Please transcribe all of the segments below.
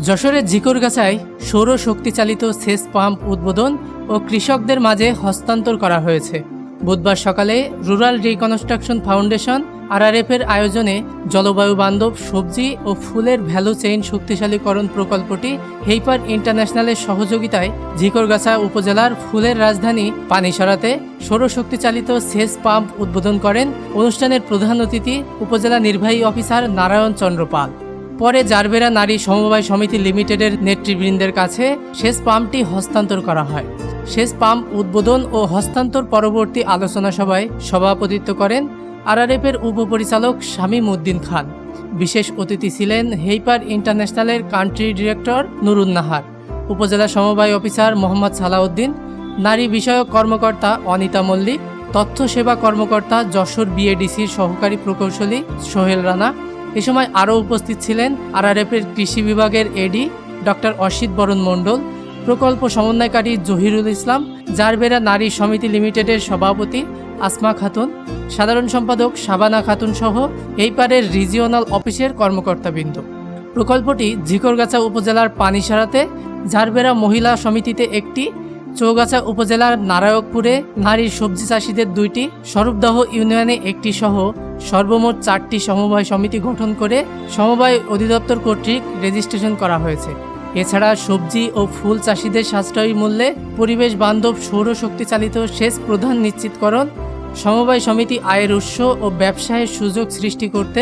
যশোরের ঝিকরগাছায় সৌর শক্তিচালিত সেচ পাম্প উদ্বোধন ও কৃষকদের মাঝে হস্তান্তর করা হয়েছে। বুধবার সকালে রুরাল রিকনস্ট্রাকশন ফাউন্ডেশন আরআরএফের আয়োজনে জলবায়ু বান্ধব সবজি ও ফুলের ভ্যালু চেইন শক্তিশালীকরণ প্রকল্পটি হেইপার ইন্টারন্যাশনালের সহযোগিতায় ঝিকরগাছা উপজেলার ফুলের রাজধানী পানিসরাতে সৌরশক্তিচালিত সেচ পাম্প উদ্বোধন করেন অনুষ্ঠানের প্রধান অতিথি উপজেলা নির্বাহী অফিসার নারায়ণ চন্দ্র পাল। পরে জারবেরা নারী সমবায় সমিতি লিমিটেডের নেতৃবৃন্দের কাছে সেচ পাম্পটি হস্তান্তর করা হয়। সেচ পাম্প উদ্বোধন ও হস্তান্তর পরবর্তী আলোচনা সভায় সভাপতিত্ব করেন আরআরএফের উপপরিচালক শামীম উদ্দিন খান। বিশেষ অতিথি ছিলেন হেইপার ইন্টারন্যাশনালের কান্ট্রি ডিরেক্টর নুরুন নাহার, উপজেলা সমবায় অফিসার মোহাম্মদ সালাউদ্দিন, নারী বিষয়ক কর্মকর্তা অনিতা মল্লিক, তথ্য সেবা কর্মকর্তা যশোর বিএডিসির সহকারী প্রকৌশলী সোহেল রানা। এ সময় আরও উপস্থিত ছিলেন আরআরএফের কৃষি বিভাগের এডি ডক্টর অসিত বরণ মণ্ডল, প্রকল্প সমন্বয়কারী জহিরুল ইসলাম, জারবেরা নারী সমিতি লিমিটেডের সভাপতি আসমা খাতুন, সাধারণ সম্পাদক শাবানা খাতুন সহ হেইপারের রিজিওনাল অফিসের কর্মকর্তাবৃন্দ। প্রকল্পটি ঝিকরগাছা উপজেলার পানিসারাতে জারবেরা মহিলা সমিতিতে একটি, চৌগাছা উপজেলার নারায়কপুরে নারী সবজি চাষিদের 2টি, স্বরূপদহ ইউনিয়নে একটি সহ সর্বমোট 4টি সমবায় সমিতি গঠন করে সমবায় অধিদপ্তর কর্তৃক রেজিস্ট্রেশন করা হয়েছে। এছাড়া সবজি ও ফুল চাষিদের সাশ্রয়ী মূল্যে পরিবেশ বান্ধব সৌর শক্তিচালিত সেচ প্রদান নিশ্চিতকরণ, সমবায় সমিতি আয়ের উৎস ও ব্যবসায়ের সুযোগ সৃষ্টি করতে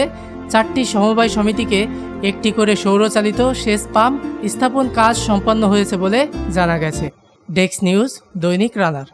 4টি সমবায় সমিতিকে একটি করে সৌরচালিত সেচ পাম্প স্থাপন কাজ সম্পন্ন হয়েছে বলে জানা গেছে। ডেস্ক নিউজ, দৈনিক রানার।